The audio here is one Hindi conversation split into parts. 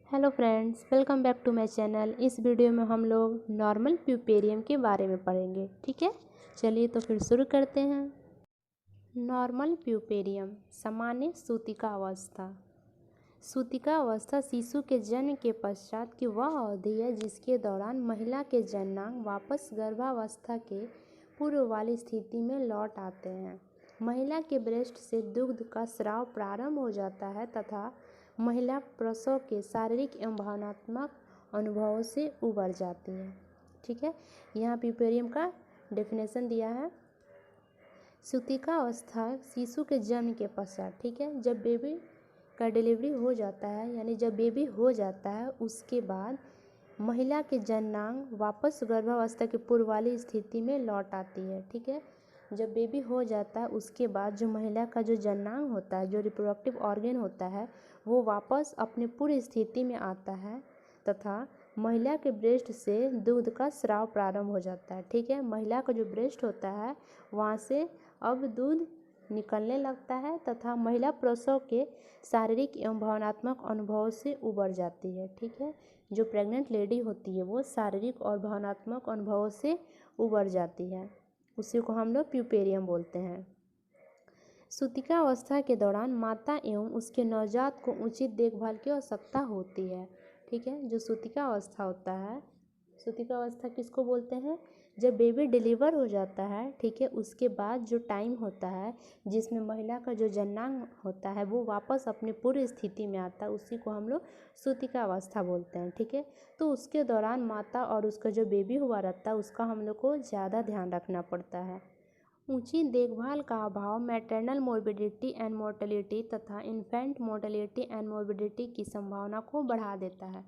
Hello friends, welcome back to my channel. इस वीडियो में हम लोग नॉर्मल प्यूपेरियम के बारे में पढ़ेंगे। ठीक है, चलिए तो फिर शुरू करते हैं। नॉर्मल प्यूपेरियम सामान्य सूतिका अवस्था। सूतिका अवस्था शिशु के जन्म के पश्चात की वह अवधि है जिसके दौरान महिला के जननांग वापस गर्भावस्था के पूर्व वाली स्थिति में लौट आते हैं। महिला के ब्रेस्ट से दुग्ध का स्राव प्रारंभ हो जाता है तथा महिला प्रसव के शारीरिक एवं भावनात्मक अनुभवों से उबर जाती है। ठीक है, यहाँ प्यूपेरियम का डेफिनेशन दिया है। सूतिका अवस्था शिशु के जन्म के पश्चात, ठीक है, जब बेबी का डिलीवरी हो जाता है, यानी जब बेबी हो जाता है उसके बाद महिला के जननांग वापस गर्भावस्था के पूर्व वाली स्थिति में लौट आती है। ठीक है, जब बेबी हो जाता है उसके बाद जो महिला का जो जननांग होता है, जो रिप्रोडक्टिव ऑर्गन होता है, वो वापस अपने पूर्व स्थिति में आता है तथा महिला के ब्रेस्ट से दूध का स्राव प्रारंभ हो जाता है। ठीक है, महिला का जो ब्रेस्ट होता है वहाँ से अब दूध निकलने लगता है तथा महिला प्रसव के शारीरिक एवं भावनात्मक अनुभवों से उबर जाती है। ठीक है, जो प्रेग्नेंट लेडी होती है वो शारीरिक और भावनात्मक अनुभवों से उबर जाती है, उसी को हम लोग प्यूपेरियम बोलते हैं। सूतिका अवस्था के दौरान माता एवं उसके नवजात को उचित देखभाल की आवश्यकता होती है। ठीक है, जो सूतिका अवस्था होता है, सूतिका अवस्था किसको बोलते हैं? जब बेबी डिलीवर हो जाता है, ठीक है, उसके बाद जो टाइम होता है जिसमें महिला का जो जननांग होता है वो वापस अपने पूर्व स्थिति में आता है, उसी को हम लोग सूतिका अवस्था बोलते हैं। ठीक है, तो उसके दौरान माता और उसका जो बेबी हुआ रहता है उसका हम लोग को ज़्यादा ध्यान रखना पड़ता है। ऊंची देखभाल का अभाव मैटरनल मोर्बिडिटी एंड मोर्टेलिटी तथा इन्फेंट मोर्टेलिटी एंड मोर्बिडिटी की संभावना को बढ़ा देता है।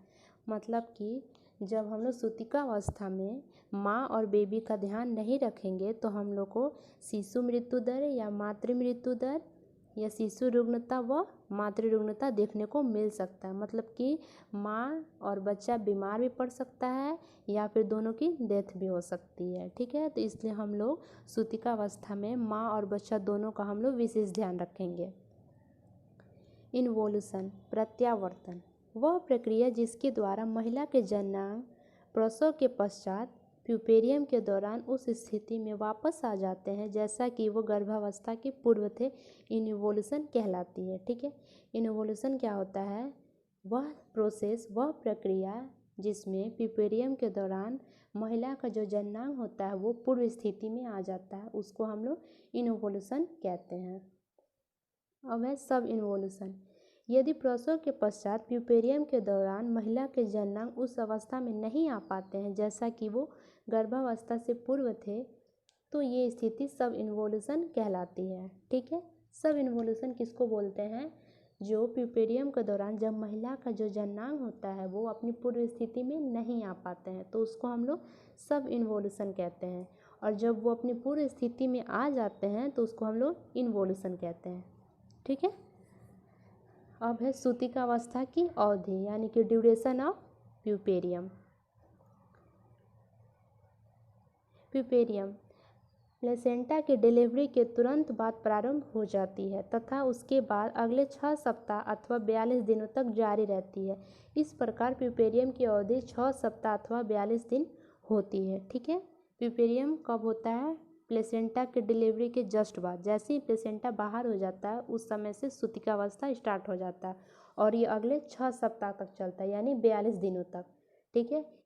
मतलब कि जब हम लोग सूतिका अवस्था में माँ और बेबी का ध्यान नहीं रखेंगे तो हम लोग को शिशु मृत्यु दर या मातृ मृत्यु दर या शिशु रुग्णता व मातृ रुग्णता देखने को मिल सकता है। मतलब कि माँ और बच्चा बीमार भी पड़ सकता है या फिर दोनों की डेथ भी हो सकती है। ठीक है, तो इसलिए हम लोग सूतिका अवस्था में माँ और बच्चा दोनों का हम लोग विशेष ध्यान रखेंगे। इन्वोल्यूशन प्रत्यावर्तन वह प्रक्रिया जिसके द्वारा महिला के जननांग प्रसव के पश्चात प्यूपेरियम के दौरान उस स्थिति में वापस आ जाते हैं जैसा कि वो गर्भावस्था के पूर्व थे, इन्वोल्यूशन कहलाती है। ठीक है, इन्वोल्यूशन क्या होता है? वह प्रोसेस, वह प्रक्रिया जिसमें प्यूपेरियम के दौरान महिला का जो जननांग होता है वो पूर्व स्थिति में आ जाता है, उसको हम लोग इन्वोल्यूशन कहते हैं। अब है सब इन्वोल्यूशन। यदि प्रसव के पश्चात प्यूपेरियम के दौरान महिला के जननांग उस अवस्था में नहीं आ पाते हैं जैसा कि वो गर्भावस्था से पूर्व थे, तो ये स्थिति सब इन्वोल्यूशन कहलाती है। ठीक है, सब इन्वोल्यूशन किसको बोलते हैं? जो प्यूपेरियम के दौरान जब महिला का जो जननांग होता है वो अपनी पूर्व स्थिति में नहीं आ पाते हैं तो उसको हम लोग सब इन्वोल्यूशन कहते हैं, और जब वो अपनी पूर्व स्थिति में आ जाते हैं तो उसको हम लोग इन्वोल्यूशन कहते हैं। ठीक है, अब है सूतिका अवस्था की अवधि यानी कि duration of puerperium. Puerperium placenta के डिलीवरी के तुरंत बाद प्रारंभ हो जाती है तथा उसके बाद अगले 6 सप्ताह अथवा 42 दिनों तक जारी रहती है। इस प्रकार प्यूपेरियम की अवधि 6 सप्ताह अथवा 42 दिन होती है। ठीक है, प्यूपेरियम कब होता है? प्लेसेंटा के डिलीवरी के जस्ट बाद, जैसे ही प्लेसेंटा बाहर हो जाता है उस समय से सूतिका अवस्था स्टार्ट हो जाता है और ये अगले 6 सप्ताह तक चलता है, यानी 42 दिनों तक। ठीक है,